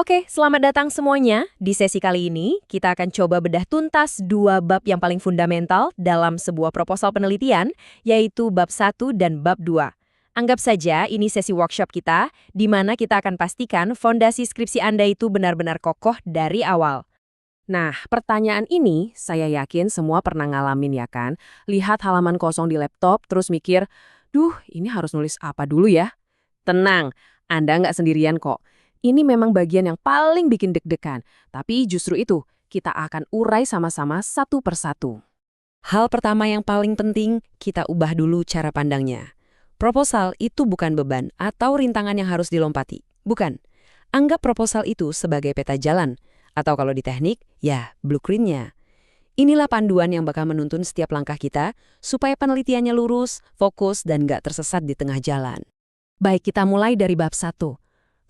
Oke, selamat datang semuanya. Di sesi kali ini, kita akan coba bedah tuntas dua bab yang paling fundamental dalam sebuah proposal penelitian, yaitu bab 1 dan bab 2. Anggap saja ini sesi workshop kita, di mana kita akan pastikan fondasi skripsi Anda itu benar-benar kokoh dari awal. Nah, pertanyaan ini saya yakin semua pernah ngalamin ya kan? Lihat halaman kosong di laptop, terus mikir, duh, ini harus nulis apa dulu ya? Tenang, Anda nggak sendirian kok. Ini memang bagian yang paling bikin deg-degan, tapi justru itu, kita akan urai sama-sama satu persatu. Hal pertama yang paling penting, kita ubah dulu cara pandangnya. Proposal itu bukan beban atau rintangan yang harus dilompati. Bukan. Anggap proposal itu sebagai peta jalan, atau kalau di teknik, ya blueprint-nya. Inilah panduan yang bakal menuntun setiap langkah kita, supaya penelitiannya lurus, fokus, dan nggak tersesat di tengah jalan. Baik, kita mulai dari bab 1.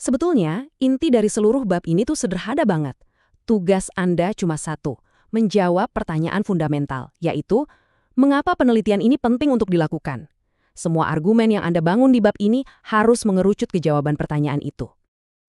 Sebetulnya, inti dari seluruh bab ini tuh sederhana banget. Tugas Anda cuma satu, menjawab pertanyaan fundamental, yaitu, mengapa penelitian ini penting untuk dilakukan? Semua argumen yang Anda bangun di bab ini harus mengerucut ke jawaban pertanyaan itu.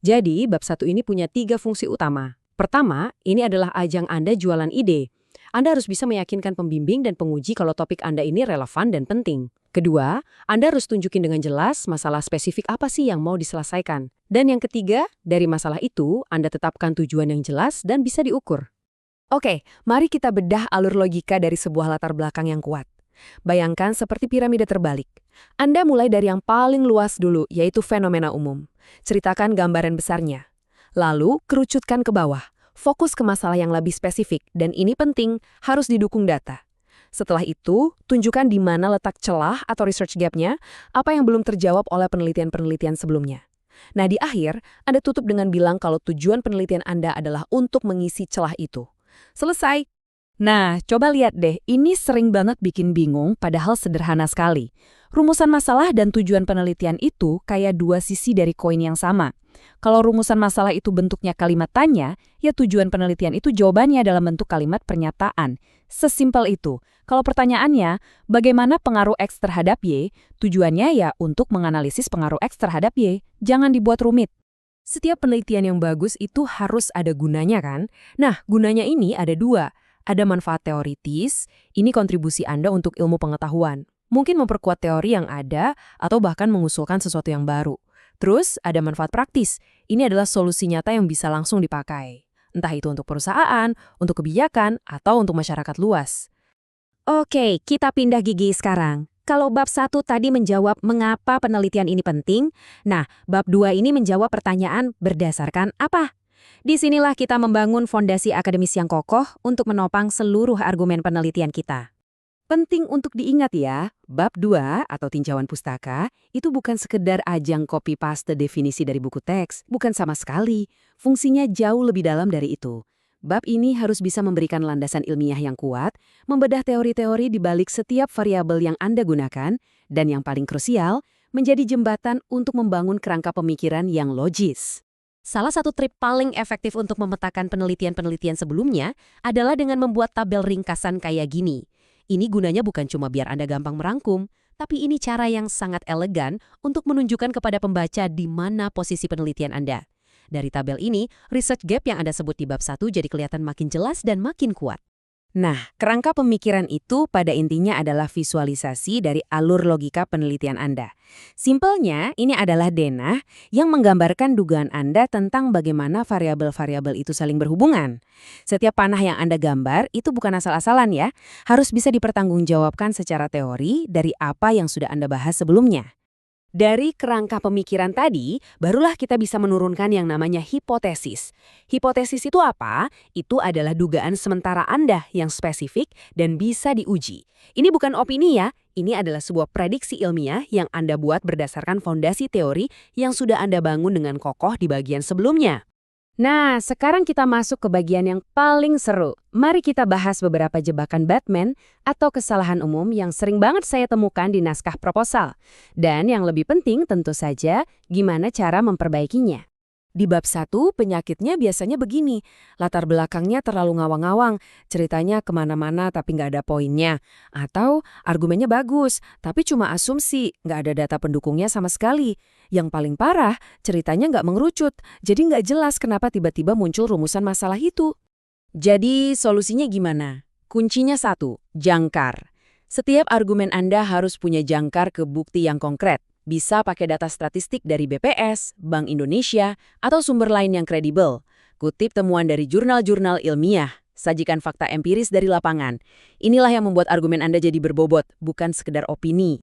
Jadi, bab 1 ini punya 3 fungsi utama. Pertama, ini adalah ajang Anda jualan ide. Anda harus bisa meyakinkan pembimbing dan penguji kalau topik Anda ini relevan dan penting. Kedua, Anda harus tunjukin dengan jelas masalah spesifik apa sih yang mau diselesaikan. Dan yang ketiga, dari masalah itu, Anda tetapkan tujuan yang jelas dan bisa diukur. Oke, mari kita bedah alur logika dari sebuah latar belakang yang kuat. Bayangkan seperti piramida terbalik. Anda mulai dari yang paling luas dulu, yaitu fenomena umum. Ceritakan gambaran besarnya. Lalu, kerucutkan ke bawah. Fokus ke masalah yang lebih spesifik, dan ini penting, harus didukung data. Setelah itu, tunjukkan di mana letak celah atau research gap-nya, apa yang belum terjawab oleh penelitian-penelitian sebelumnya. Nah, di akhir, Anda tutup dengan bilang kalau tujuan penelitian Anda adalah untuk mengisi celah itu. Selesai. Nah, coba lihat deh, ini sering banget bikin bingung padahal sederhana sekali. Rumusan masalah dan tujuan penelitian itu kayak dua sisi dari koin yang sama. Kalau rumusan masalah itu bentuknya kalimat tanya, ya tujuan penelitian itu jawabannya dalam bentuk kalimat pernyataan. Sesimpel itu. Kalau pertanyaannya, bagaimana pengaruh X terhadap Y? Tujuannya ya untuk menganalisis pengaruh X terhadap Y. Jangan dibuat rumit. Setiap penelitian yang bagus itu harus ada gunanya kan? Nah, gunanya ini ada dua. Ada manfaat teoritis, ini kontribusi Anda untuk ilmu pengetahuan. Mungkin memperkuat teori yang ada atau bahkan mengusulkan sesuatu yang baru. Terus, ada manfaat praktis. Ini adalah solusi nyata yang bisa langsung dipakai. Entah itu untuk perusahaan, untuk kebijakan, atau untuk masyarakat luas. Oke, kita pindah gigi sekarang. Kalau bab 1 tadi menjawab mengapa penelitian ini penting, nah, bab 2 ini menjawab pertanyaan berdasarkan apa? Disinilah kita membangun fondasi akademis yang kokoh untuk menopang seluruh argumen penelitian kita. Penting untuk diingat ya, bab 2 atau tinjauan pustaka itu bukan sekedar ajang copy-paste definisi dari buku teks, bukan sama sekali. Fungsinya jauh lebih dalam dari itu. Bab ini harus bisa memberikan landasan ilmiah yang kuat, membedah teori-teori di balik setiap variabel yang Anda gunakan, dan yang paling krusial, menjadi jembatan untuk membangun kerangka pemikiran yang logis. Salah satu trik paling efektif untuk memetakan penelitian-penelitian sebelumnya adalah dengan membuat tabel ringkasan kayak gini. Ini gunanya bukan cuma biar Anda gampang merangkum, tapi ini cara yang sangat elegan untuk menunjukkan kepada pembaca di mana posisi penelitian Anda. Dari tabel ini, research gap yang Anda sebut di bab 1 jadi kelihatan makin jelas dan makin kuat. Nah, kerangka pemikiran itu pada intinya adalah visualisasi dari alur logika penelitian Anda. Simpelnya, ini adalah denah yang menggambarkan dugaan Anda tentang bagaimana variabel-variabel itu saling berhubungan. Setiap panah yang Anda gambar itu bukan asal-asalan ya, harus bisa dipertanggungjawabkan secara teori dari apa yang sudah Anda bahas sebelumnya. Dari kerangka pemikiran tadi, barulah kita bisa menurunkan yang namanya hipotesis. Hipotesis itu apa? Itu adalah dugaan sementara Anda yang spesifik dan bisa diuji. Ini bukan opini ya, ini adalah sebuah prediksi ilmiah yang Anda buat berdasarkan fondasi teori yang sudah Anda bangun dengan kokoh di bagian sebelumnya. Nah, sekarang kita masuk ke bagian yang paling seru. Mari kita bahas beberapa jebakan Batman atau kesalahan umum yang sering banget saya temukan di naskah proposal. Dan yang lebih penting tentu saja, gimana cara memperbaikinya. Di bab 1, penyakitnya biasanya begini. Latar belakangnya terlalu ngawang-ngawang, ceritanya kemana-mana tapi nggak ada poinnya. Atau argumennya bagus, tapi cuma asumsi, nggak ada data pendukungnya sama sekali. Yang paling parah, ceritanya nggak mengerucut, jadi nggak jelas kenapa tiba-tiba muncul rumusan masalah itu. Jadi solusinya gimana? Kuncinya satu, jangkar. Setiap argumen Anda harus punya jangkar ke bukti yang konkret. Bisa pakai data statistik dari BPS, Bank Indonesia, atau sumber lain yang kredibel. Kutip temuan dari jurnal-jurnal ilmiah. Sajikan fakta empiris dari lapangan. Inilah yang membuat argumen Anda jadi berbobot, bukan sekedar opini.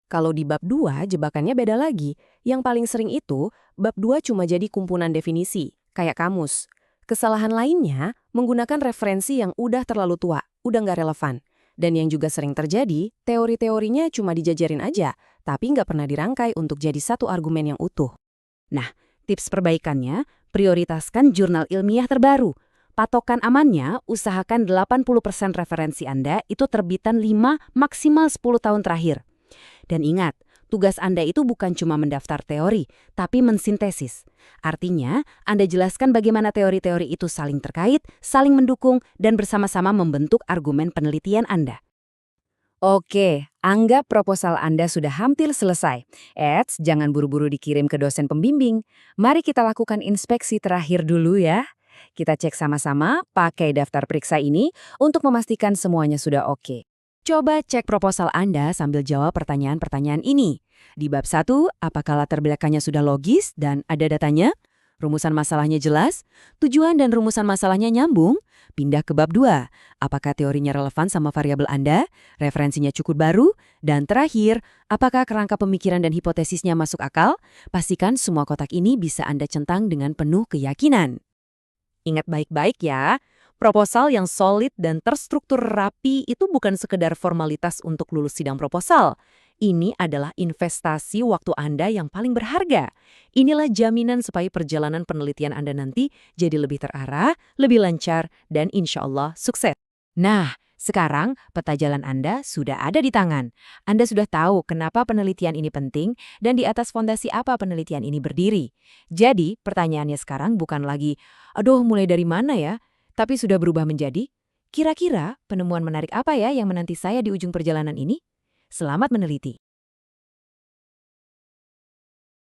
Kalau di bab 2, jebakannya beda lagi. Yang paling sering itu, bab 2 cuma jadi kumpulan definisi, kayak kamus. Kesalahan lainnya, menggunakan referensi yang udah terlalu tua, udah nggak relevan. Dan yang juga sering terjadi, teori-teorinya cuma dijajarin aja, tapi nggak pernah dirangkai untuk jadi satu argumen yang utuh. Nah, tips perbaikannya, prioritaskan jurnal ilmiah terbaru. Patokan amannya, usahakan 80% referensi Anda itu terbitan 5 maksimal 10 tahun terakhir. Dan ingat, tugas Anda itu bukan cuma mendaftar teori, tapi mensintesis. Artinya, Anda jelaskan bagaimana teori-teori itu saling terkait, saling mendukung, dan bersama-sama membentuk argumen penelitian Anda. Oke, anggap proposal Anda sudah hampir selesai. Eits, jangan buru-buru dikirim ke dosen pembimbing. Mari kita lakukan inspeksi terakhir dulu ya. Kita cek sama-sama pakai daftar periksa ini untuk memastikan semuanya sudah oke. Coba cek proposal Anda sambil jawab pertanyaan-pertanyaan ini. Di bab 1, apakah latar belakangnya sudah logis dan ada datanya? Rumusan masalahnya jelas? Tujuan dan rumusan masalahnya nyambung? Pindah ke bab 2. Apakah teorinya relevan sama variabel Anda? Referensinya cukup baru? Dan terakhir, apakah kerangka pemikiran dan hipotesisnya masuk akal? Pastikan semua kotak ini bisa Anda centang dengan penuh keyakinan. Ingat baik-baik ya. Proposal yang solid dan terstruktur rapi itu bukan sekedar formalitas untuk lulus sidang proposal. Ini adalah investasi waktu Anda yang paling berharga. Inilah jaminan supaya perjalanan penelitian Anda nanti jadi lebih terarah, lebih lancar, dan insya Allah sukses. Nah, sekarang peta jalan Anda sudah ada di tangan. Anda sudah tahu kenapa penelitian ini penting dan di atas fondasi apa penelitian ini berdiri. Jadi, pertanyaannya sekarang bukan lagi, aduh mulai dari mana ya? Tapi sudah berubah menjadi, kira-kira penemuan menarik apa ya yang menanti saya di ujung perjalanan ini? Selamat meneliti.